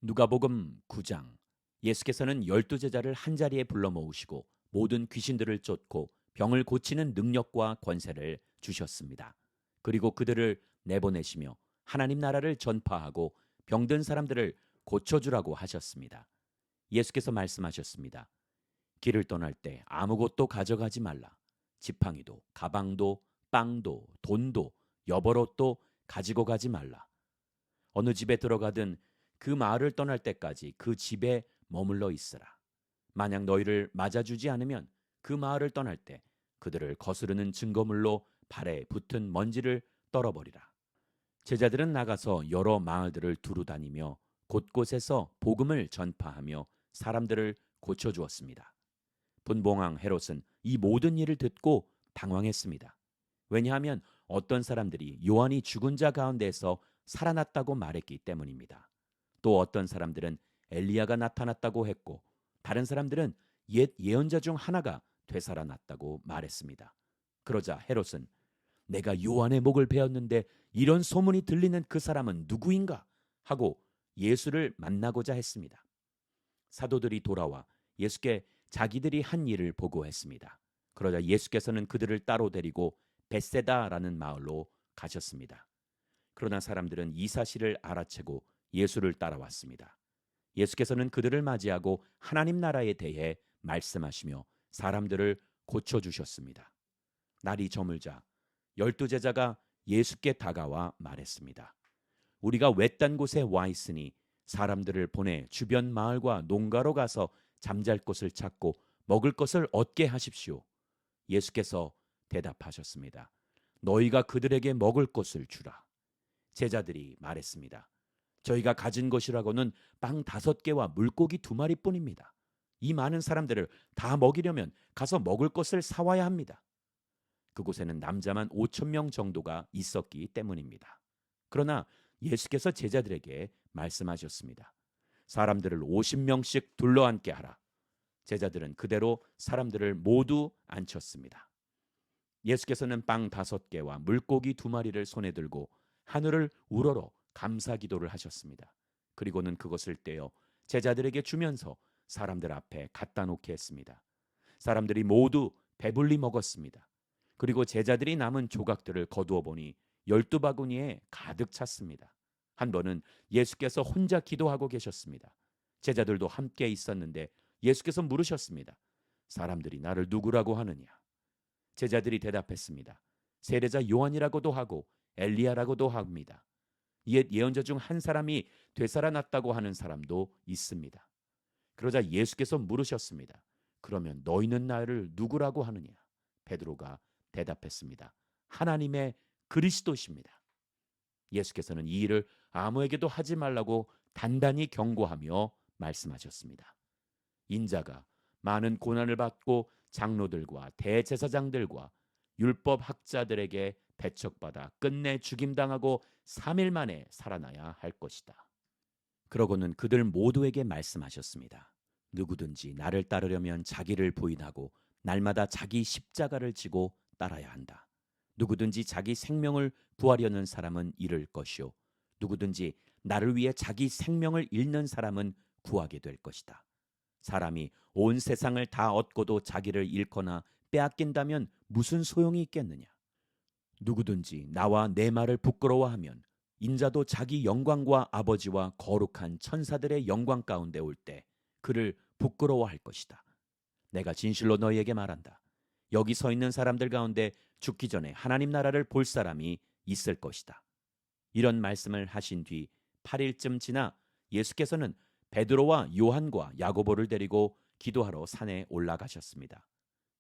누가복음 9장. 예수께서는 12제자를 한자리에 불러 모으시고 모든 귀신들을 쫓고 병을 고치는 능력과 권세를 주셨습니다. 그리고 그들을 내보내시며 하나님 나라를 전파하고 병든 사람들을 고쳐주라고 하셨습니다. 예수께서 말씀하셨습니다. 길을 떠날 때 아무것도 가져가지 말라. 지팡이도 가방도 빵도 돈도 여벌옷도 가지고 가지 말라. 어느 집에 들어가든 그 마을을 떠날 때까지 그 집에 머물러 있으라. 만약 너희를 맞아주지 않으면 그 마을을 떠날 때 그들을 거스르는 증거물로 발에 붙은 먼지를 떨어버리라. 제자들은 나가서 여러 마을들을 두루 다니며 곳곳에서 복음을 전파하며 사람들을 고쳐주었습니다. 분봉왕 헤롯은 이 모든 일을 듣고 당황했습니다. 왜냐하면 어떤 사람들이 요한이 죽은 자 가운데서 살아났다고 말했기 때문입니다. 또 어떤 사람들은 엘리야가 나타났다고 했고 다른 사람들은 옛 예언자 중 하나가 되살아났다고 말했습니다. 그러자 헤롯은 내가 요한의 목을 베었는데 이런 소문이 들리는 그 사람은 누구인가 하고 예수를 만나고자 했습니다. 사도들이 돌아와 예수께 자기들이 한 일을 보고했습니다. 그러자 예수께서는 그들을 따로 데리고 벳세다라는 마을로 가셨습니다. 그러나 사람들은 이 사실을 알아채고 예수를 따라왔습니다. 예수께서는 그들을 맞이하고 하나님 나라에 대해 말씀하시며 사람들을 고쳐주셨습니다. 날이 저물자 12제자가 예수께 다가와 말했습니다. 우리가 외딴 곳에 와 있으니 사람들을 보내 주변 마을과 농가로 가서 잠잘 곳을 찾고 먹을 것을 얻게 하십시오. 예수께서 대답하셨습니다. 너희가 그들에게 먹을 것을 주라. 제자들이 말했습니다. 저희가 가진 것이라고는 빵 5개와 물고기 2마리뿐입니다. 이 많은 사람들을 다 먹이려면 가서 먹을 것을 사와야 합니다. 그곳에는 남자만 5천 명 정도가 있었기 때문입니다. 그러나 예수께서 제자들에게 말씀하셨습니다. 사람들을 50명씩 둘러앉게 하라. 제자들은 그대로 사람들을 모두 앉혔습니다. 예수께서는 빵 5개와 물고기 2마리를 손에 들고 하늘을 우러러 감사 기도를 하셨습니다. 그리고는 그것을 떼어 제자들에게 주면서 사람들 앞에 갖다 놓게 했습니다. 사람들이 모두 배불리 먹었습니다. 그리고 제자들이 남은 조각들을 거두어 보니 12바구니에 가득 찼습니다. 한 번은 예수께서 혼자 기도하고 계셨습니다. 제자들도 함께 있었는데 예수께서 물으셨습니다. 사람들이 나를 누구라고 하느냐? 제자들이 대답했습니다. 세례자 요한이라고도 하고 엘리야라고도 합니다. 옛 예언자 중 한 사람이 되살아났다고 하는 사람도 있습니다. 그러자 예수께서 물으셨습니다. 그러면 너희는 나를 누구라고 하느냐? 베드로가 대답했습니다. 하나님의 그리스도십니다. 예수께서는 이 일을 아무에게도 하지 말라고 단단히 경고하며 말씀하셨습니다. 인자가 많은 고난을 받고 장로들과 대제사장들과 율법 학자들에게 배척받아 끝내 죽임당하고 3일 만에 살아나야 할 것이다. 그러고는 그들 모두에게 말씀하셨습니다. 누구든지 나를 따르려면 자기를 부인하고 날마다 자기 십자가를 지고 따라야 한다. 누구든지 자기 생명을 구하려는 사람은 잃을 것이요 누구든지 나를 위해 자기 생명을 잃는 사람은 구하게 될 것이다. 사람이 온 세상을 다 얻고도 자기를 잃거나 빼앗긴다면 무슨 소용이 있겠느냐? 누구든지 나와 내 말을 부끄러워하면 인자도 자기 영광과 아버지와 거룩한 천사들의 영광 가운데 올 때 그를 부끄러워할 것이다. 내가 진실로 너희에게 말한다. 여기 서 있는 사람들 가운데 죽기 전에 하나님 나라를 볼 사람이 있을 것이다. 이런 말씀을 하신 뒤 8일쯤 지나 예수께서는 베드로와 요한과 야고보를 데리고 기도하러 산에 올라가셨습니다.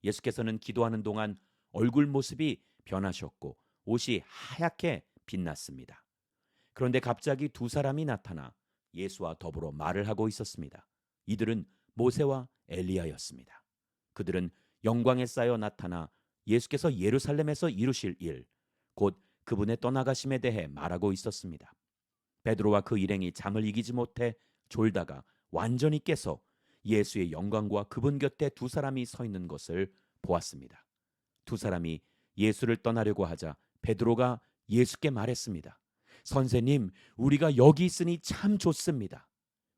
예수께서는 기도하는 동안 얼굴 모습이 변하셨고 옷이 하얗게 빛났습니다. 그런데 갑자기 2사람이 나타나 예수와 더불어 말을 하고 있었습니다. 이들은 모세와 엘리야였습니다. 그들은 영광에 쌓여 나타나 예수께서 예루살렘에서 이루실 일, 곧 그분의 떠나가심에 대해 말하고 있었습니다. 베드로와 그 일행이 잠을 이기지 못해 졸다가 완전히 깨서 예수의 영광과 그분 곁에 2사람이 서 있는 것을 보았습니다. 2사람이 예수를 떠나려고 하자 베드로가 예수께 말했습니다. 선생님, 우리가 여기 있으니 참 좋습니다.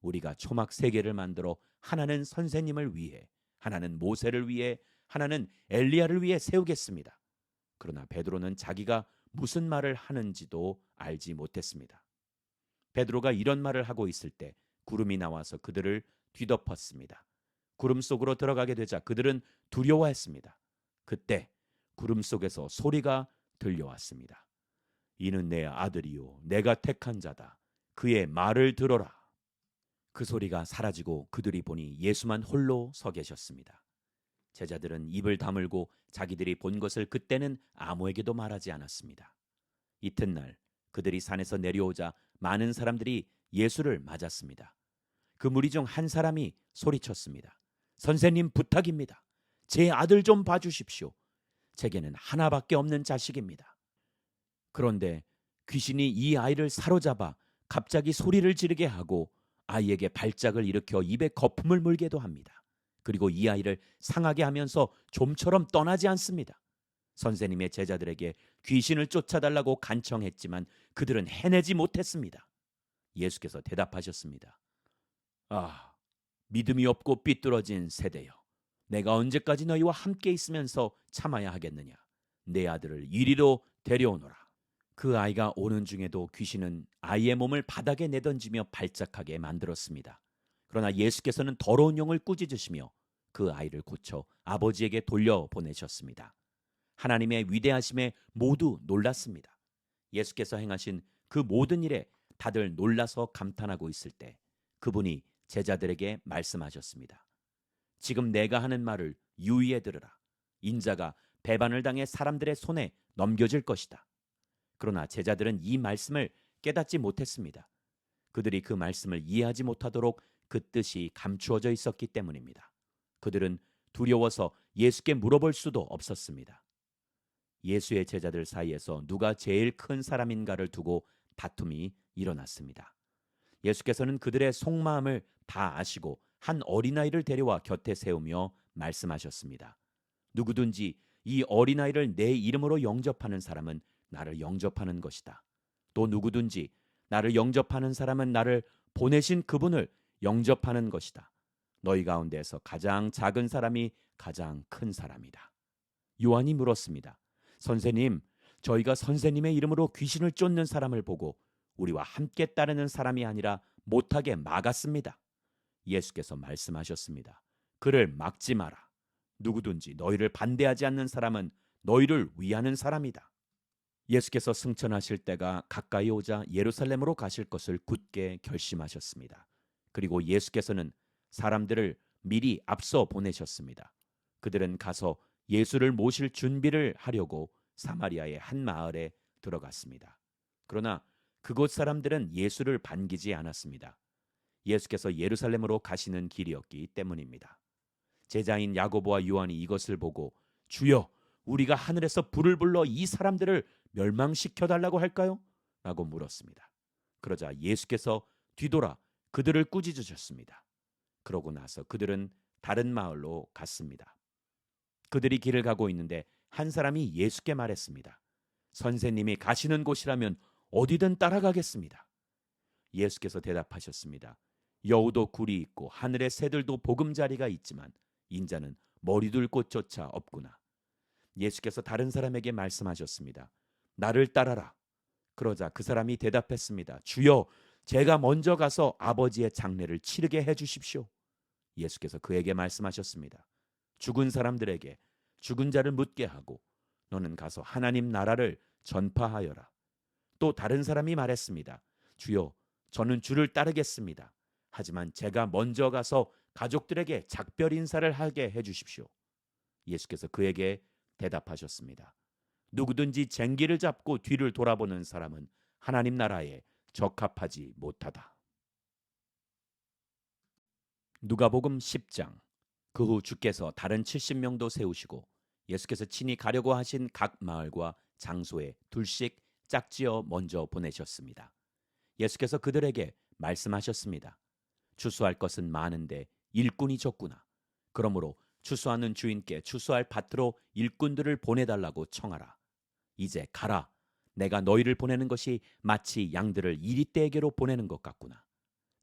우리가 초막 세 개를 만들어 하나는 선생님을 위해, 하나는 모세를 위해, 하나는 엘리야를 위해 세우겠습니다. 그러나 베드로는 자기가 무슨 말을 하는지도 알지 못했습니다. 베드로가 이런 말을 하고 있을 때 구름이 나와서 그들을 뒤덮었습니다. 구름 속으로 들어가게 되자 그들은 두려워했습니다. 그때 구름 속에서 소리가 들려왔습니다. 이는 내 아들이요 내가 택한 자다. 그의 말을 들어라. 그 소리가 사라지고 그들이 보니 예수만 홀로 서 계셨습니다. 제자들은 입을 다물고 자기들이 본 것을 그때는 아무에게도 말하지 않았습니다. 이튿날 그들이 산에서 내려오자 많은 사람들이 예수를 맞았습니다. 그 무리 중 한 사람이 소리쳤습니다. 선생님 부탁입니다. 제 아들 좀 봐주십시오. 제게는 하나밖에 없는 자식입니다. 그런데 귀신이 이 아이를 사로잡아 갑자기 소리를 지르게 하고 아이에게 발작을 일으켜 입에 거품을 물게도 합니다. 그리고 이 아이를 상하게 하면서 좀처럼 떠나지 않습니다. 선생님의 제자들에게 귀신을 쫓아달라고 간청했지만 그들은 해내지 못했습니다. 예수께서 대답하셨습니다. 아, 믿음이 없고 삐뚤어진 세대여. 내가 언제까지 너희와 함께 있으면서 참아야 하겠느냐. 내 아들을 이리로 데려오너라. 그 아이가 오는 중에도 귀신은 아이의 몸을 바닥에 내던지며 발작하게 만들었습니다. 그러나 예수께서는 더러운 영을 꾸짖으시며 그 아이를 고쳐 아버지에게 돌려보내셨습니다. 하나님의 위대하심에 모두 놀랐습니다. 예수께서 행하신 그 모든 일에 다들 놀라서 감탄하고 있을 때 그분이 제자들에게 말씀하셨습니다. 지금 내가 하는 말을 유의해 들으라. 인자가 배반을 당해 사람들의 손에 넘겨질 것이다. 그러나 제자들은 이 말씀을 깨닫지 못했습니다. 그들이 그 말씀을 이해하지 못하도록 그 뜻이 감추어져 있었기 때문입니다. 그들은 두려워서 예수께 물어볼 수도 없었습니다. 예수의 제자들 사이에서 누가 제일 큰 사람인가를 두고 다툼이 일어났습니다. 예수께서는 그들의 속마음을 다 아시고 한 어린아이를 데려와 곁에 세우며 말씀하셨습니다. 누구든지 이 어린아이를 내 이름으로 영접하는 사람은 나를 영접하는 것이다. 또 누구든지 나를 영접하는 사람은 나를 보내신 그분을 영접하는 것이다. 너희 가운데서 가장 작은 사람이 가장 큰 사람이다. 요한이 물었습니다. 선생님, 저희가 선생님의 이름으로 귀신을 쫓는 사람을 보고 우리와 함께 따르는 사람이 아니라 못하게 막았습니다. 예수께서 말씀하셨습니다. 그를 막지 마라. 누구든지 너희를 반대하지 않는 사람은 너희를 위하는 사람이다. 예수께서 승천하실 때가 가까이 오자 예루살렘으로 가실 것을 굳게 결심하셨습니다. 그리고 예수께서는 사람들을 미리 앞서 보내셨습니다. 그들은 가서 예수를 모실 준비를 하려고 사마리아의 한 마을에 들어갔습니다. 그러나 그곳 사람들은 예수를 반기지 않았습니다. 예수께서 예루살렘으로 가시는 길이었기 때문입니다. 제자인 야고보와 요한이 이것을 보고 주여, 우리가 하늘에서 불을 불러 이 사람들을 멸망시켜달라고 할까요? 라고 물었습니다. 그러자 예수께서 뒤돌아 그들을 꾸짖으셨습니다. 그러고 나서 그들은 다른 마을로 갔습니다. 그들이 길을 가고 있는데 한 사람이 예수께 말했습니다. 선생님이 가시는 곳이라면 어디든 따라가겠습니다. 예수께서 대답하셨습니다. 여우도 굴이 있고 하늘의 새들도 보금자리가 있지만 인자는 머리 둘 곳조차 없구나. 예수께서 다른 사람에게 말씀하셨습니다. 나를 따라라. 그러자 그 사람이 대답했습니다. 주여, 제가 먼저 가서 아버지의 장례를 치르게 해주십시오. 예수께서 그에게 말씀하셨습니다. 죽은 사람들에게 죽은 자를 묻게 하고 너는 가서 하나님 나라를 전파하여라. 또 다른 사람이 말했습니다. 주여, 저는 주를 따르겠습니다. 하지만 제가 먼저 가서 가족들에게 작별 인사를 하게 해주십시오. 예수께서 그에게 대답하셨습니다. 누구든지 쟁기를 잡고 뒤를 돌아보는 사람은 하나님 나라에 적합하지 못하다. 누가복음 10장. 그 후 주께서 다른 70명도 세우시고 예수께서 친히 가려고 하신 각 마을과 장소에 둘씩 짝지어 먼저 보내셨습니다. 예수께서 그들에게 말씀하셨습니다. 추수할 것은 많은데 일꾼이 적구나. 그러므로 추수하는 주인께 추수할 밭으로 일꾼들을 보내달라고 청하라. 이제 가라. 내가 너희를 보내는 것이 마치 양들을 이리떼에게로 보내는 것 같구나.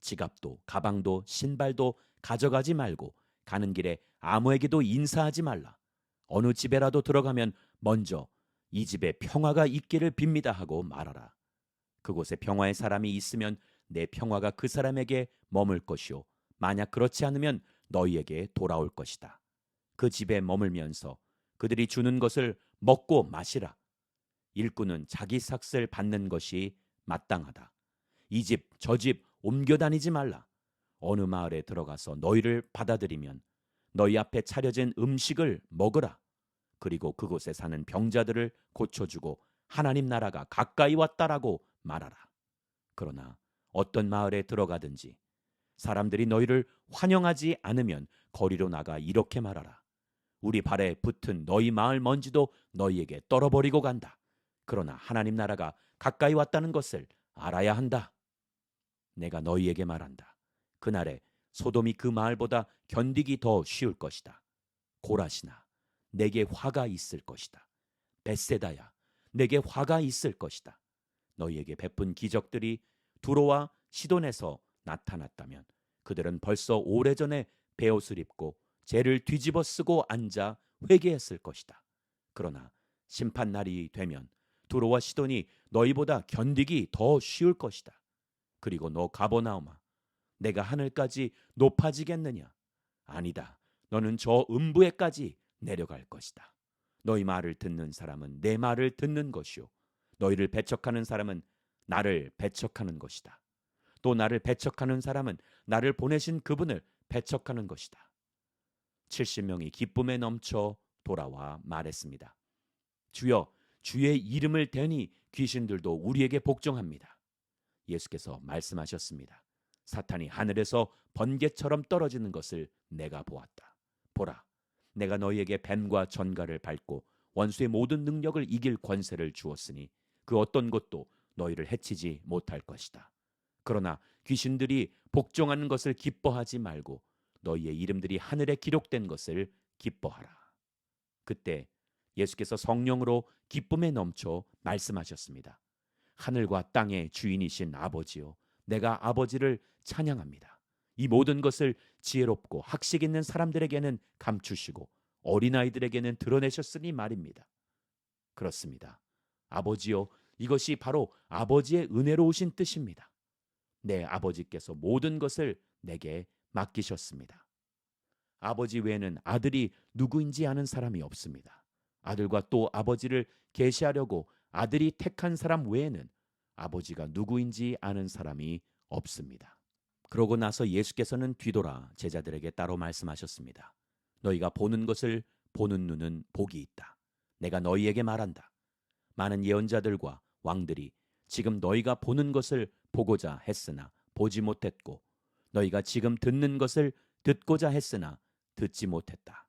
지갑도 가방도 신발도 가져가지 말고 가는 길에 아무에게도 인사하지 말라. 어느 집에라도 들어가면 먼저 이 집에 평화가 있기를 빕니다 하고 말하라. 그곳에 평화의 사람이 있으면 내 평화가 그 사람에게 머물 것이요 만약 그렇지 않으면 너희에게 돌아올 것이다. 그 집에 머물면서 그들이 주는 것을 먹고 마시라. 일꾼은 자기 삭슬 받는 것이 마땅하다. 이 집 저 집 옮겨 다니지 말라. 어느 마을에 들어가서 너희를 받아들이면 너희 앞에 차려진 음식을 먹으라. 그리고 그곳에 사는 병자들을 고쳐주고 하나님 나라가 가까이 왔다라고 말하라. 그러나 어떤 마을에 들어가든지 사람들이 너희를 환영하지 않으면 거리로 나가 이렇게 말하라. 우리 발에 붙은 너희 마을 먼지도 너희에게 떨어버리고 간다. 그러나 하나님 나라가 가까이 왔다는 것을 알아야 한다. 내가 너희에게 말한다. 그날에 소돔이 그 마을보다 견디기 더 쉬울 것이다. 고라시나 내게 화가 있을 것이다. 벳세다야 내게 화가 있을 것이다. 너희에게 베푼 기적들이 두로와 시돈에서 나타났다면 그들은 벌써 오래전에 베옷을 입고 죄를 뒤집어 쓰고 앉아 회개했을 것이다. 그러나 심판 날이 되면 두로와 시돈이 너희보다 견디기 더 쉬울 것이다. 그리고 너 가버나움아, 내가 하늘까지 높아지겠느냐? 아니다. 너는 저 음부에까지 내려갈 것이다. 너희 말을 듣는 사람은 내 말을 듣는 것이요 너희를 배척하는 사람은 나를 배척하는 것이다. 또 나를 배척하는 사람은 나를 보내신 그분을 배척하는 것이다. 70명이 기쁨에 넘쳐 돌아와 말했습니다. 주여, 주의 이름을 대니 귀신들도 우리에게 복종합니다. 예수께서 말씀하셨습니다. 사탄이 하늘에서 번개처럼 떨어지는 것을 내가 보았다. 보라, 내가 너희에게 뱀과 전갈을 밟고 원수의 모든 능력을 이길 권세를 주었으니 그 어떤 것도 너희를 해치지 못할 것이다. 그러나 귀신들이 복종하는 것을 기뻐하지 말고 너희의 이름들이 하늘에 기록된 것을 기뻐하라. 그때 예수께서 성령으로 기쁨에 넘쳐 말씀하셨습니다. 하늘과 땅의 주인이신 아버지요, 내가 아버지를 찬양합니다. 이 모든 것을 지혜롭고 학식 있는 사람들에게는 감추시고 어린아이들에게는 드러내셨으니 말입니다. 그렇습니다. 아버지요, 이것이 바로 아버지의 은혜로우신 뜻입니다. 내 아버지께서 모든 것을 내게 맡기셨습니다. 아버지 외에는 아들이 누구인지 아는 사람이 없습니다. 아들과 또 아버지를 계시하려고 아들이 택한 사람 외에는 아버지가 누구인지 아는 사람이 없습니다. 그러고 나서 예수께서는 뒤돌아 제자들에게 따로 말씀하셨습니다. 너희가 보는 것을 보는 눈은 복이 있다. 내가 너희에게 말한다. 많은 예언자들과 왕들이 지금 너희가 보는 것을 보고자 했으나 보지 못했고 너희가 지금 듣는 것을 듣고자 했으나 듣지 못했다.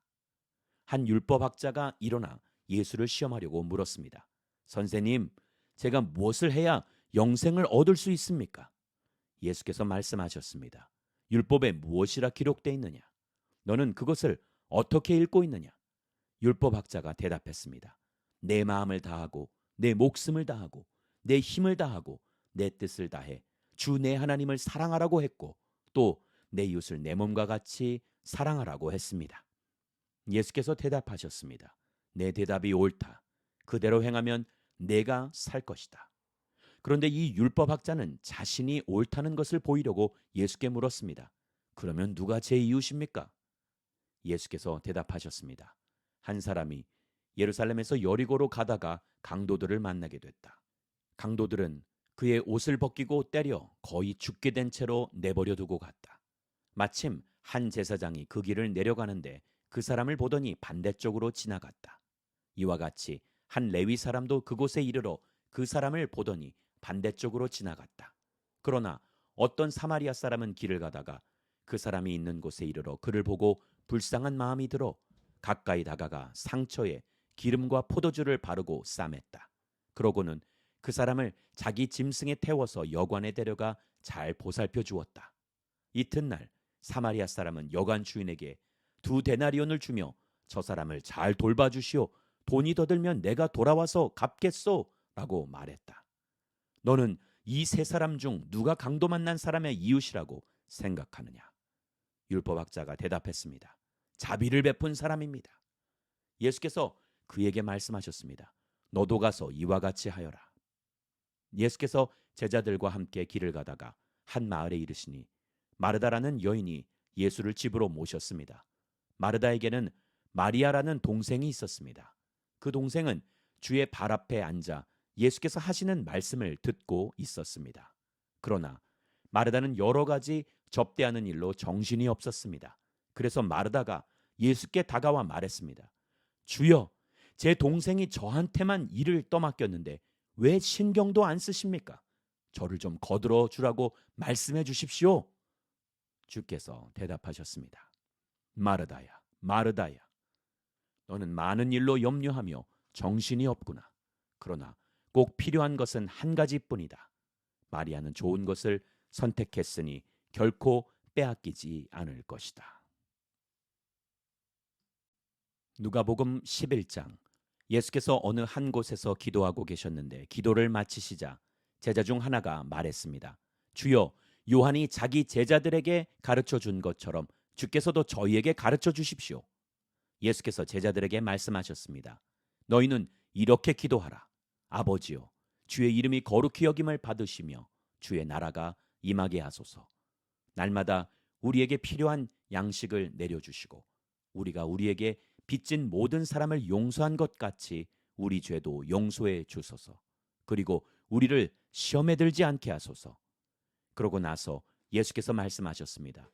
한 율법학자가 일어나 예수를 시험하려고 물었습니다. 선생님, 제가 무엇을 해야 영생을 얻을 수 있습니까? 예수께서 말씀하셨습니다. 율법에 무엇이라 기록되어 있느냐? 너는 그것을 어떻게 읽고 있느냐? 율법학자가 대답했습니다. 내 마음을 다하고 내 목숨을 다하고 내 힘을 다하고 내 뜻을 다해 주 내 하나님을 사랑하라고 했고 또 내 이웃을 내 몸과 같이 사랑하라고 했습니다. 예수께서 대답하셨습니다. 내 대답이 옳다. 그대로 행하면 내가 살 것이다. 그런데 이 율법학자는 자신이 옳다는 것을 보이려고 예수께 물었습니다. 그러면 누가 제 이웃입니까? 예수께서 대답하셨습니다. 한 사람이 예루살렘에서 여리고로 가다가 강도들을 만나게 됐다. 강도들은 그의 옷을 벗기고 때려 거의 죽게 된 채로 내버려 두고 갔다. 마침 한 제사장이 그 길을 내려가는데 그 사람을 보더니 반대쪽으로 지나갔다. 이와 같이 한 레위 사람도 그곳에 이르러 그 사람을 보더니 반대쪽으로 지나갔다. 그러나 어떤 사마리아 사람은 길을 가다가 그 사람이 있는 곳에 이르러 그를 보고 불쌍한 마음이 들어 가까이 다가가 상처에 기름과 포도주를 바르고 싸맸다. 그러고는 그 사람을 자기 짐승에 태워서 여관에 데려가 잘 보살펴 주었다. 이튿날 사마리아 사람은 여관 주인에게 2데나리온을 주며 저 사람을 잘 돌봐주시오. 돈이 더 들면 내가 돌아와서 갚겠소 라고 말했다. 너는 이 세 사람 중 누가 강도 만난 사람의 이웃이라고 생각하느냐? 율법학자가 대답했습니다. 자비를 베푼 사람입니다. 예수께서 그에게 말씀하셨습니다. 너도 가서 이와 같이 하여라. 예수께서 제자들과 함께 길을 가다가 한 마을에 이르시니 마르다라는 여인이 예수를 집으로 모셨습니다. 마르다에게는 마리아라는 동생이 있었습니다. 그 동생은 주의 발 앞에 앉아 예수께서 하시는 말씀을 듣고 있었습니다. 그러나 마르다는 여러 가지 접대하는 일로 정신이 없었습니다. 그래서 마르다가 예수께 다가와 말했습니다. 주여, 제 동생이 저한테만 일을 떠맡겼는데 왜 신경도 안 쓰십니까? 저를 좀 거들어 주라고 말씀해 주십시오. 주께서 대답하셨습니다. 마르다야, 마르다야. 너는 많은 일로 염려하며 정신이 없구나. 그러나 꼭 필요한 것은 한 가지뿐이다. 마리아는 좋은 것을 선택했으니 결코 빼앗기지 않을 것이다. 누가복음 11장. 예수께서 어느 한 곳에서 기도하고 계셨는데 기도를 마치시자 제자 중 하나가 말했습니다. 주여, 요한이 자기 제자들에게 가르쳐 준 것처럼 주께서도 저희에게 가르쳐 주십시오. 예수께서 제자들에게 말씀하셨습니다. 너희는 이렇게 기도하라. 아버지여, 주의 이름이 거룩히 여김을 받으시며 주의 나라가 임하게 하소서. 날마다 우리에게 필요한 양식을 내려주시고 우리가 우리에게 빚진 모든 사람을 용서한 것 같이 우리 죄도 용서해 주소서. 그리고 우리를 시험에 들지 않게 하소서. 그러고 나서 예수께서 말씀하셨습니다.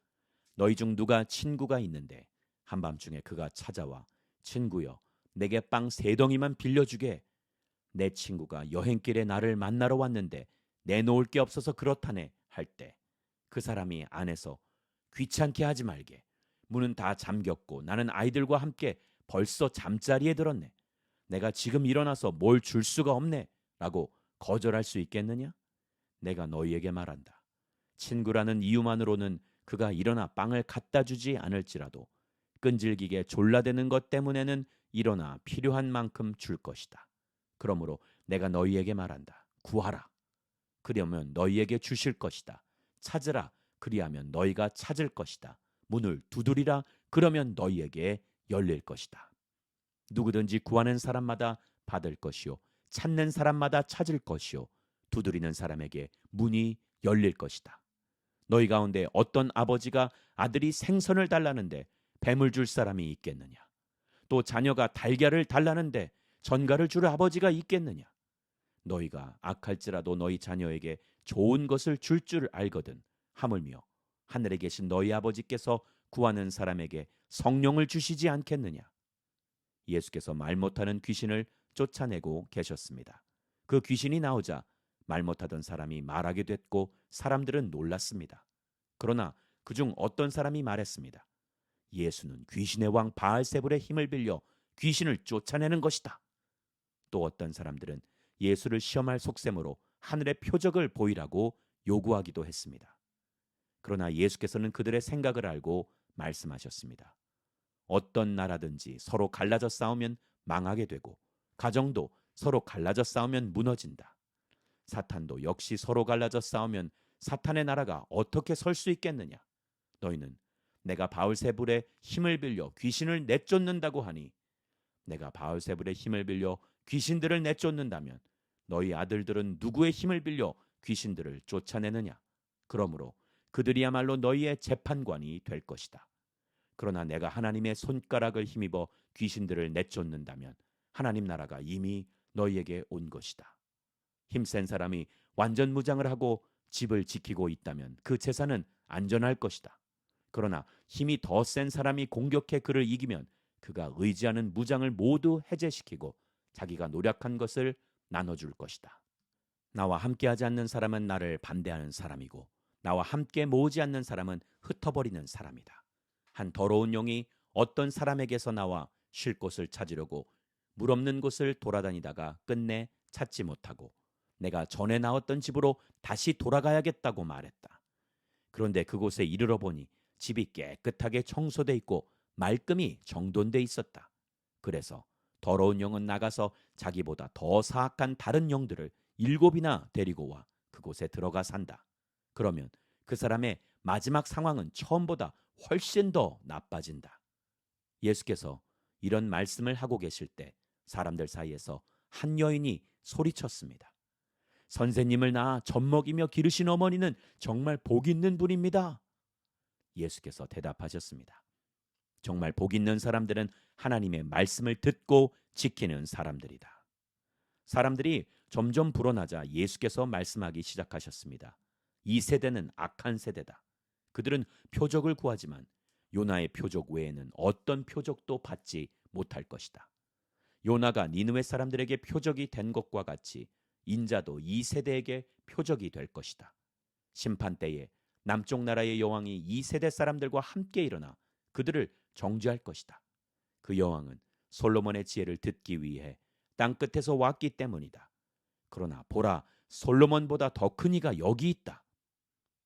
너희 중 누가 친구가 있는데 한밤중에 그가 찾아와 친구여, 내게 빵 3덩이만 빌려주게. 내 친구가 여행길에 나를 만나러 왔는데 내놓을 게 없어서 그렇다네 할 때 그 사람이 안에서 귀찮게 하지 말게. 문은 다 잠겼고 나는 아이들과 함께 벌써 잠자리에 들었네. 내가 지금 일어나서 뭘 줄 수가 없네 라고 거절할 수 있겠느냐? 내가 너희에게 말한다. 친구라는 이유만으로는 그가 일어나 빵을 갖다 주지 않을지라도 끈질기게 졸라대는 것 때문에는 일어나 필요한 만큼 줄 것이다. 그러므로 내가 너희에게 말한다. 구하라. 그러면 너희에게 주실 것이다. 찾으라. 그리하면 너희가 찾을 것이다. 문을 두드리라. 그러면 너희에게 열릴 것이다. 누구든지 구하는 사람마다 받을 것이요 찾는 사람마다 찾을 것이요 두드리는 사람에게 문이 열릴 것이다. 너희 가운데 어떤 아버지가 아들이 생선을 달라는데 뱀을 줄 사람이 있겠느냐? 또 자녀가 달걀을 달라는데 전갈을 줄 아버지가 있겠느냐? 너희가 악할지라도 너희 자녀에게 좋은 것을 줄 알거든 하물며 하늘에 계신 너희 아버지께서 구하는 사람에게 성령을 주시지 않겠느냐? 예수께서 말 못하는 귀신을 쫓아내고 계셨습니다. 그 귀신이 나오자 말 못하던 사람이 말하게 됐고 사람들은 놀랐습니다. 그러나 그중 어떤 사람이 말했습니다. 예수는 귀신의 왕 바알세불의 힘을 빌려 귀신을 쫓아내는 것이다. 또 어떤 사람들은 예수를 시험할 속셈으로 하늘의 표적을 보이라고 요구하기도 했습니다. 그러나 예수께서는 그들의 생각을 알고 말씀하셨습니다. 어떤 나라든지 서로 갈라져 싸우면 망하게 되고 가정도 서로 갈라져 싸우면 무너진다. 사탄도 역시 서로 갈라져 싸우면 사탄의 나라가 어떻게 설 수 있겠느냐? 너희는 내가 바울세불의 힘을 빌려 귀신을 내쫓는다고 하니 내가 바울세불의 힘을 빌려 귀신들을 내쫓는다면 너희 아들들은 누구의 힘을 빌려 귀신들을 쫓아내느냐? 그러므로 그들이야말로 너희의 재판관이 될 것이다. 그러나 내가 하나님의 손가락을 힘입어 귀신들을 내쫓는다면 하나님 나라가 이미 너희에게 온 것이다. 힘센 사람이 완전 무장을 하고 집을 지키고 있다면 그 재산은 안전할 것이다. 그러나 힘이 더 센 사람이 공격해 그를 이기면 그가 의지하는 무장을 모두 해제시키고 자기가 노력한 것을 나눠줄 것이다. 나와 함께하지 않는 사람은 나를 반대하는 사람이고 나와 함께 모으지 않는 사람은 흩어버리는 사람이다. 한 더러운 영이 어떤 사람에게서 나와 쉴 곳을 찾으려고 물 없는 곳을 돌아다니다가 끝내 찾지 못하고 내가 전에 나왔던 집으로 다시 돌아가야겠다고 말했다. 그런데 그곳에 이르러 보니 집이 깨끗하게 청소돼 있고 말끔히 정돈돼 있었다. 그래서 더러운 영은 나가서 자기보다 더 사악한 다른 영들을 7이나 데리고 와 그곳에 들어가 산다. 그러면 그 사람의 마지막 상황은 처음보다 훨씬 더 나빠진다. 예수께서 이런 말씀을 하고 계실 때 사람들 사이에서 한 여인이 소리쳤습니다. 선생님을 낳아 젖 먹이며 기르신 어머니는 정말 복 있는 분입니다. 예수께서 대답하셨습니다. 정말 복 있는 사람들은 하나님의 말씀을 듣고 지키는 사람들이다. 사람들이 점점 불어나자 예수께서 말씀하기 시작하셨습니다. 이 세대는 악한 세대다. 그들은 표적을 구하지만 요나의 표적 외에는 어떤 표적도 받지 못할 것이다. 요나가 니느웨 사람들에게 표적이 된 것과 같이 인자도 이 세대에게 표적이 될 것이다. 심판 때에 남쪽 나라의 여왕이 이 세대 사람들과 함께 일어나 그들을 정죄할 것이다. 그 여왕은 솔로몬의 지혜를 듣기 위해 땅끝에서 왔기 때문이다. 그러나 보라, 솔로몬보다 더 큰 이가 여기 있다.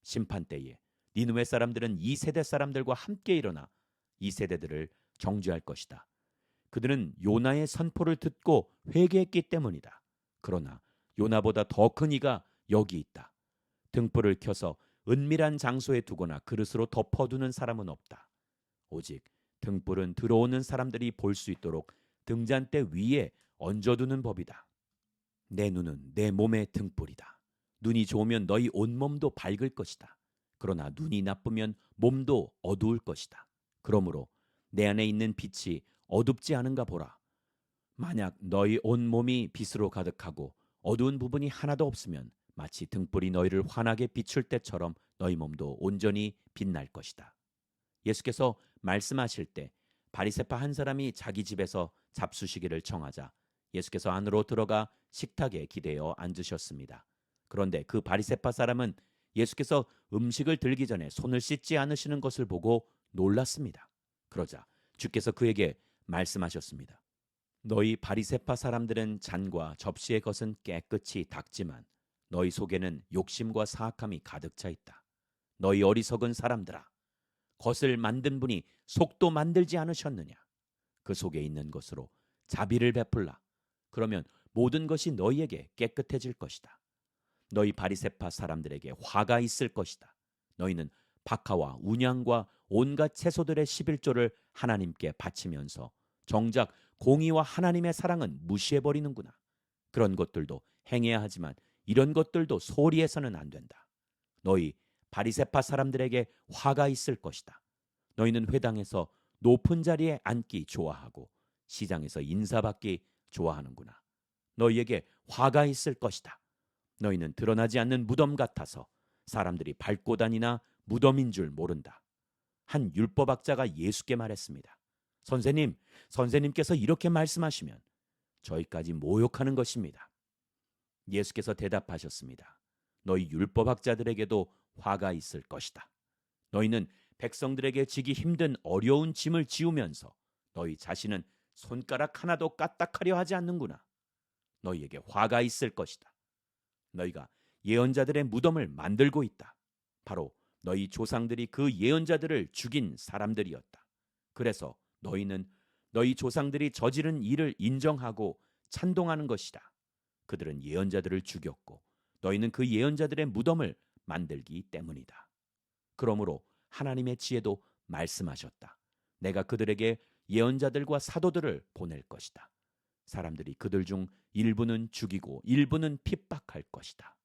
심판 때에 니느웨 사람들은 이 세대 사람들과 함께 일어나 이 세대들을 정죄할 것이다. 그들은 요나의 선포를 듣고 회개했기 때문이다. 그러나 요나보다 더 큰 이가 여기 있다. 등불을 켜서 은밀한 장소에 두거나 그릇으로 덮어두는 사람은 없다. 오직 등불은 들어오는 사람들이 볼 수 있도록 등잔대 위에 얹어두는 법이다. 내 눈은 내 몸의 등불이다. 눈이 좋으면 너희 온몸도 밝을 것이다. 그러나 눈이 나쁘면 몸도 어두울 것이다. 그러므로 내 안에 있는 빛이 어둡지 않은가 보라. 만약 너희 온몸이 빛으로 가득하고 어두운 부분이 하나도 없으면 마치 등불이 너희를 환하게 비출 때처럼 너희 몸도 온전히 빛날 것이다. 예수께서 말씀하실 때 바리새파 한 사람이 자기 집에서 잡수시기를 청하자 예수께서 안으로 들어가 식탁에 기대어 앉으셨습니다. 그런데 그 바리새파 사람은 예수께서 음식을 들기 전에 손을 씻지 않으시는 것을 보고 놀랐습니다. 그러자 주께서 그에게 말씀하셨습니다. 너희 바리새파 사람들은 잔과 접시의 것은 깨끗이 닦지만 너희 속에는 욕심과 사악함이 가득 차 있다. 너희 어리석은 사람들아, 것을 만든 분이 속도 만들지 않으셨느냐? 그 속에 있는 것으로 자비를 베풀라. 그러면 모든 것이 너희에게 깨끗해질 것이다. 너희 바리새파 사람들에게 화가 있을 것이다. 너희는 박하와 운양과 온갖 채소들의 11조를 하나님께 바치면서 정작 공의와 하나님의 사랑은 무시해버리는구나. 그런 것들도 행해야 하지만 이런 것들도 소홀히 해서는 안 된다. 너희 바리새파 사람들에게 화가 있을 것이다. 너희는 회당에서 높은 자리에 앉기 좋아하고 시장에서 인사받기 좋아하는구나. 너희에게 화가 있을 것이다. 너희는 드러나지 않는 무덤 같아서 사람들이 밟고 다니나 무덤인 줄 모른다. 한 율법학자가 예수께 말했습니다. 선생님, 선생님께서 이렇게 말씀하시면 저희까지 모욕하는 것입니다. 예수께서 대답하셨습니다. 너희 율법학자들에게도 화가 있을 것이다. 너희는 백성들에게 지기 힘든 어려운 짐을 지우면서 너희 자신은 손가락 하나도 까딱하려 하지 않는구나. 너희에게 화가 있을 것이다. 너희가 예언자들의 무덤을 만들고 있다. 바로 너희 조상들이 그 예언자들을 죽인 사람들이었다. 그래서 너희는 너희 조상들이 저지른 일을 인정하고 찬동하는 것이다. 그들은 예언자들을 죽였고 너희는 그 예언자들의 무덤을 만들기 때문이다. 그러므로 하나님의 지혜도 말씀하셨다. 내가 그들에게 예언자들과 사도들을 보낼 것이다. 사람들이 그들 중 일부는 죽이고 일부는 핍박할 것이다.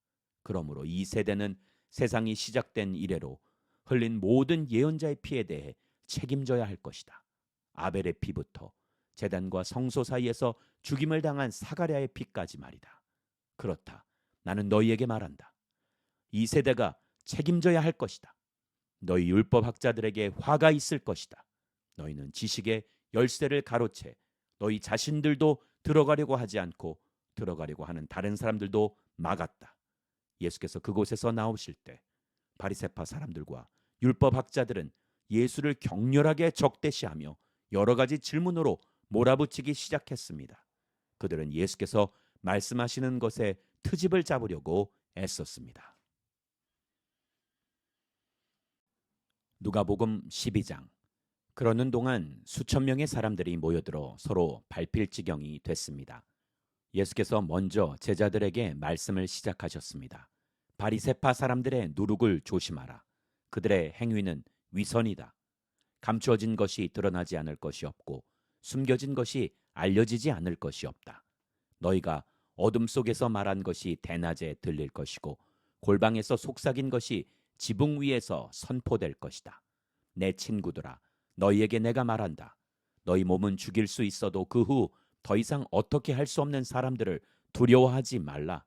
그러므로 이 세대는 세상이 시작된 이래로 흘린 모든 예언자의 피에 대해 책임져야 할 것이다. 아벨의 피부터 제단과 성소 사이에서 죽임을 당한 사가랴의 피까지 말이다. 그렇다. 나는 너희에게 말한다. 이 세대가 책임져야 할 것이다. 너희 율법학자들에게 화가 있을 것이다. 너희는 지식의 열쇠를 가로채 너희 자신들도 들어가려고 하지 않고 들어가려고 하는 다른 사람들도 막았다. 예수께서 그곳에서 나오실 때 바리새파 사람들과 율법학자들은 예수를 격렬하게 적대시하며 여러 가지 질문으로 몰아붙이기 시작했습니다. 그들은 예수께서 말씀하시는 것에 트집을 잡으려고 애썼습니다. 누가복음 12장. 그러는 동안 수천 명의 사람들이 모여들어 서로 밟힐 지경이 됐습니다. 예수께서 먼저 제자들에게 말씀을 시작하셨습니다. 바리새파 사람들의 누룩을 조심하라. 그들의 행위는 위선이다. 감추어진 것이 드러나지 않을 것이 없고 숨겨진 것이 알려지지 않을 것이 없다. 너희가 어둠 속에서 말한 것이 대낮에 들릴 것이고 골방에서 속삭인 것이 지붕 위에서 선포될 것이다. 내 친구들아, 너희에게 내가 말한다. 너희 몸은 죽일 수 있어도 그 후 더 이상 어떻게 할 수 없는 사람들을 두려워하지 말라.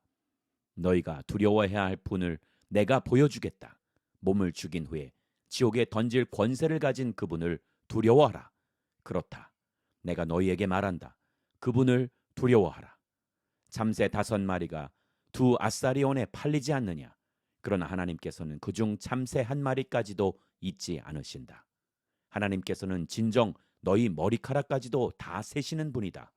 너희가 두려워해야 할 분을 내가 보여주겠다. 몸을 죽인 후에 지옥에 던질 권세를 가진 그분을 두려워하라. 그렇다. 내가 너희에게 말한다. 그분을 두려워하라. 참새 5마리가 2아사리온에 팔리지 않느냐. 그러나 하나님께서는 그중 참새 1마리까지도 잊지 않으신다. 하나님께서는 진정 너희 머리카락까지도 다 세시는 분이다.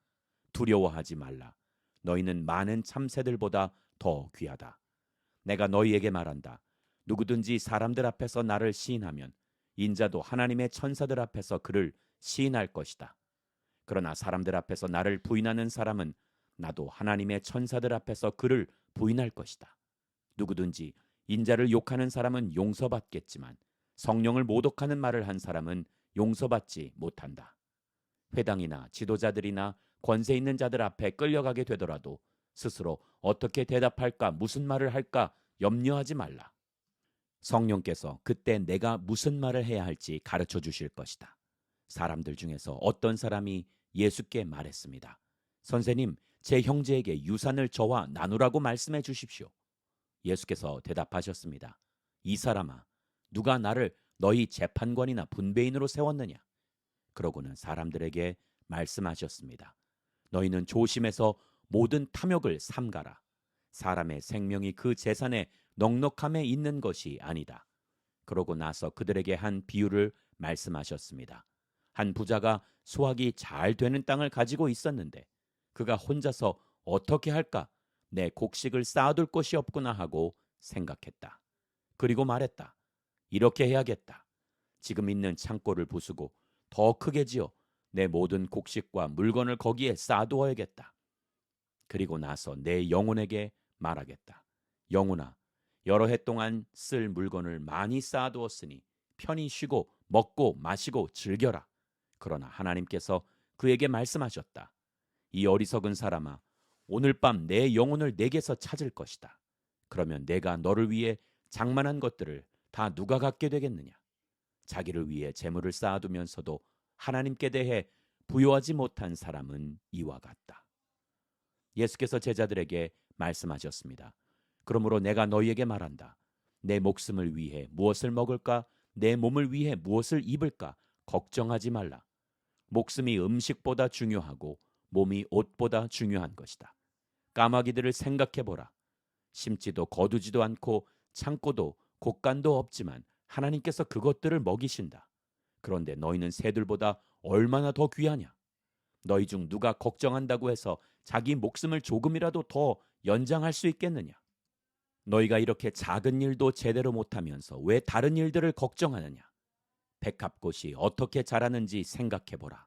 두려워하지 말라. 너희는 많은 참새들보다 더 귀하다. 내가 너희에게 말한다. 누구든지 사람들 앞에서 나를 시인하면 인자도 하나님의 천사들 앞에서 그를 시인할 것이다. 그러나 사람들 앞에서 나를 부인하는 사람은 나도 하나님의 천사들 앞에서 그를 부인할 것이다. 누구든지 인자를 욕하는 사람은 용서받겠지만 성령을 모독하는 말을 한 사람은 용서받지 못한다. 회당이나 지도자들이나 권세 있는 자들 앞에 끌려가게 되더라도 스스로 어떻게 대답할까, 무슨 말을 할까 염려하지 말라. 성령께서 그때 내가 무슨 말을 해야 할지 가르쳐 주실 것이다. 사람들 중에서 어떤 사람이 예수께 말했습니다. 선생님, 제 형제에게 유산을 저와 나누라고 말씀해 주십시오. 예수께서 대답하셨습니다. 이 사람아, 누가 나를 너희 재판관이나 분배인으로 세웠느냐? 그러고는 사람들에게 말씀하셨습니다. 너희는 조심해서 모든 탐욕을 삼가라. 사람의 생명이 그 재산의 넉넉함에 있는 것이 아니다. 그러고 나서 그들에게 한 비유를 말씀하셨습니다. 한 부자가 수확이 잘 되는 땅을 가지고 있었는데 그가 혼자서 어떻게 할까? 내 곡식을 쌓아둘 곳이 없구나 하고 생각했다. 그리고 말했다. 이렇게 해야겠다. 지금 있는 창고를 부수고 더 크게 지어 내 모든 곡식과 물건을 거기에 쌓아두어야겠다. 그리고 나서 내 영혼에게 말하겠다. 영혼아, 여러 해 동안 쓸 물건을 많이 쌓아두었으니 편히 쉬고 먹고 마시고 즐겨라. 그러나 하나님께서 그에게 말씀하셨다. 이 어리석은 사람아, 오늘 밤 내 영혼을 내게서 찾을 것이다. 그러면 내가 너를 위해 장만한 것들을 다 누가 갖게 되겠느냐? 자기를 위해 재물을 쌓아두면서도 하나님께 대해 부요하지 못한 사람은 이와 같다. 예수께서 제자들에게 말씀하셨습니다. 그러므로 내가 너희에게 말한다. 내 목숨을 위해 무엇을 먹을까? 내 몸을 위해 무엇을 입을까? 걱정하지 말라. 목숨이 음식보다 중요하고 몸이 옷보다 중요한 것이다. 까마귀들을 생각해보라. 심지도 거두지도 않고 창고도 곳간도 없지만 하나님께서 그것들을 먹이신다. 그런데 너희는 새들보다 얼마나 더 귀하냐? 너희 중 누가 걱정한다고 해서 자기 목숨을 조금이라도 더 연장할 수 있겠느냐? 너희가 이렇게 작은 일도 제대로 못하면서 왜 다른 일들을 걱정하느냐? 백합꽃이 어떻게 자라는지 생각해보라.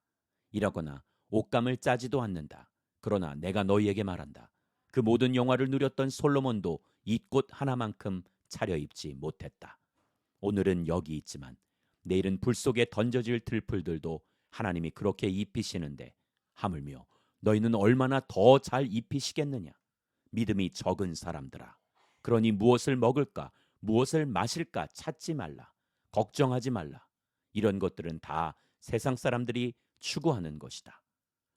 이러거나 옷감을 짜지도 않는다. 그러나 내가 너희에게 말한다. 그 모든 영화를 누렸던 솔로몬도 이 꽃 하나만큼 차려입지 못했다. 오늘은 여기 있지만 내일은 불 속에 던져질 들풀들도 하나님이 그렇게 입히시는데 하물며 너희는 얼마나 더 잘 입히시겠느냐? 믿음이 적은 사람들아. 그러니 무엇을 먹을까, 무엇을 마실까 찾지 말라. 걱정하지 말라. 이런 것들은 다 세상 사람들이 추구하는 것이다.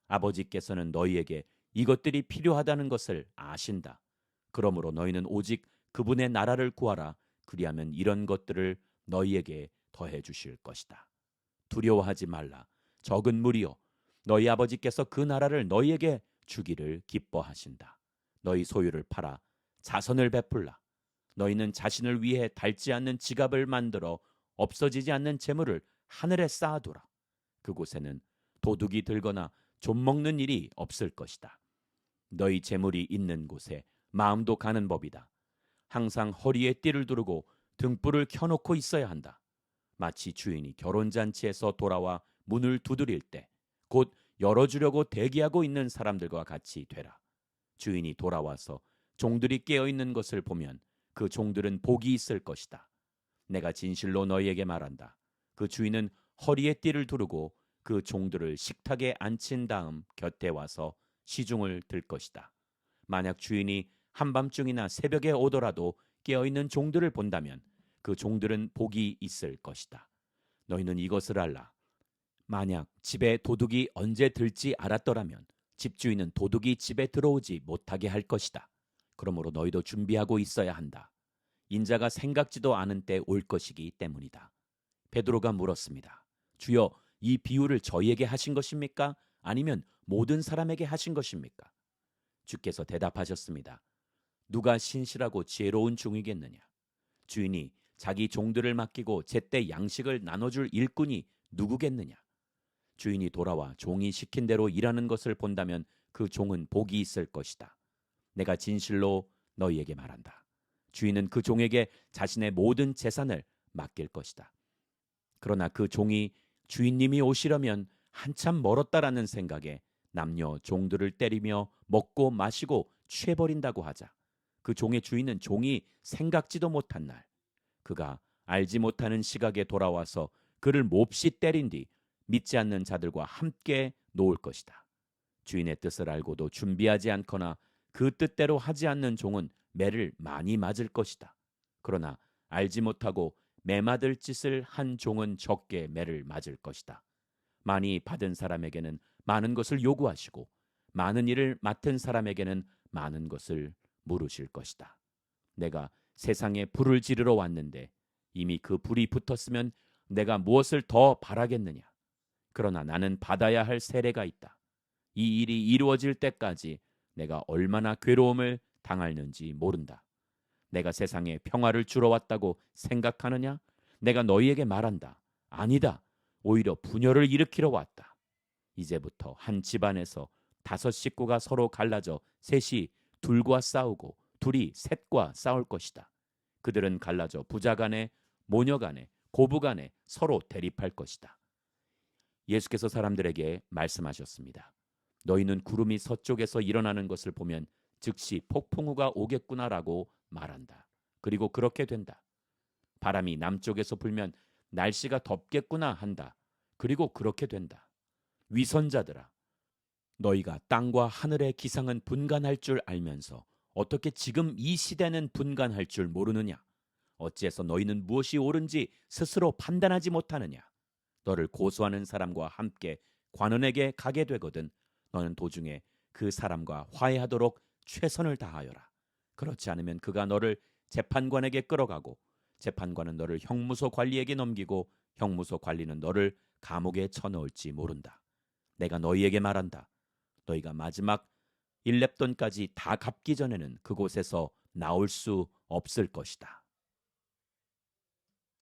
아버지께서는 너희에게 이것들이 필요하다는 것을 아신다. 그러므로 너희는 오직 그분의 나라를 구하라. 그리하면 이런 것들을 너희에게 더해 주실 것이다. 두려워하지 말라. 적은 무리여. 너희 아버지께서 그 나라를 너희에게 주기를 기뻐하신다. 너희 소유를 팔아 자선을 베풀라. 너희는 자신을 위해 닳지 않는 지갑을 만들어 없어지지 않는 재물을 하늘에 쌓아두라. 그곳에는 도둑이 들거나 좀먹는 일이 없을 것이다. 너희 재물이 있는 곳에 마음도 가는 법이다. 항상 허리에 띠를 두르고 등불을 켜놓고 있어야 한다. 마치 주인이 결혼잔치에서 돌아와 문을 두드릴 때 곧 열어주려고 대기하고 있는 사람들과 같이 되라. 주인이 돌아와서 종들이 깨어있는 것을 보면 그 종들은 복이 있을 것이다. 내가 진실로 너희에게 말한다. 그 주인은 허리에 띠를 두르고 그 종들을 식탁에 앉힌 다음 곁에 와서 시중을 들 것이다. 만약 주인이 한밤중이나 새벽에 오더라도 깨어있는 종들을 본다면 그 종들은 복이 있을 것이다. 너희는 이것을 알라. 만약 집에 도둑이 언제 들지 알았더라면 집주인은 도둑이 집에 들어오지 못하게 할 것이다. 그러므로 너희도 준비하고 있어야 한다. 인자가 생각지도 않은 때 올 것이기 때문이다. 베드로가 물었습니다. 주여, 이 비유를 저희에게 하신 것입니까? 아니면 모든 사람에게 하신 것입니까? 주께서 대답하셨습니다. 누가 신실하고 지혜로운 종이겠느냐? 주인이 자기 종들을 맡기고 제때 양식을 나눠줄 일꾼이 누구겠느냐? 주인이 돌아와 종이 시킨 대로 일하는 것을 본다면 그 종은 복이 있을 것이다. 내가 진실로 너희에게 말한다. 주인은 그 종에게 자신의 모든 재산을 맡길 것이다. 그러나 그 종이 주인님이 오시려면 한참 멀었다라는 생각에 남녀 종들을 때리며 먹고 마시고 취해버린다고 하자. 그 종의 주인은 종이 생각지도 못한 날, 그가 알지 못하는 시각에 돌아와서 그를 몹시 때린 뒤 믿지 않는 자들과 함께 놓을 것이다. 주인의 뜻을 알고도 준비하지 않거나 그 뜻대로 하지 않는 종은 매를 많이 맞을 것이다. 그러나 알지 못하고 매 맞을 짓을 한 종은 적게 매를 맞을 것이다. 많이 받은 사람에게는 많은 것을 요구하시고 많은 일을 맡은 사람에게는 많은 것을 물으실 것이다. 내가 세상에 불을 지르러 왔는데 이미 그 불이 붙었으면 내가 무엇을 더 바라겠느냐? 그러나 나는 받아야 할 세례가 있다. 이 일이 이루어질 때까지 내가 얼마나 괴로움을 당할는지 모른다. 내가 세상에 평화를 주러 왔다고 생각하느냐? 내가 너희에게 말한다. 아니다. 오히려 분열을 일으키러 왔다. 이제부터 한 집안에서 5 식구가 서로 갈라져 셋이 둘과 싸우고 둘이 셋과 싸울 것이다. 그들은 갈라져 부자 간에 모녀 간에 고부 간에 서로 대립할 것이다. 예수께서 사람들에게 말씀하셨습니다. 너희는 구름이 서쪽에서 일어나는 것을 보면 즉시 폭풍우가 오겠구나라고 말한다. 그리고 그렇게 된다. 바람이 남쪽에서 불면 날씨가 덥겠구나 한다. 그리고 그렇게 된다. 위선자들아, 너희가 땅과 하늘의 기상은 분간할 줄 알면서 어떻게 지금 이 시대는 분간할 줄 모르느냐? 어찌해서 너희는 무엇이 옳은지 스스로 판단하지 못하느냐? 너를 고소하는 사람과 함께 관원에게 가게 되거든 너는 도중에 그 사람과 화해하도록 최선을 다하여라. 그렇지 않으면 그가 너를 재판관에게 끌어가고 재판관은 너를 형무소 관리에게 넘기고 형무소 관리는 너를 감옥에 쳐넣을지 모른다. 내가 너희에게 말한다. 너희가 마지막 일렙돈까지 다 갚기 전에는 그곳에서 나올 수 없을 것이다.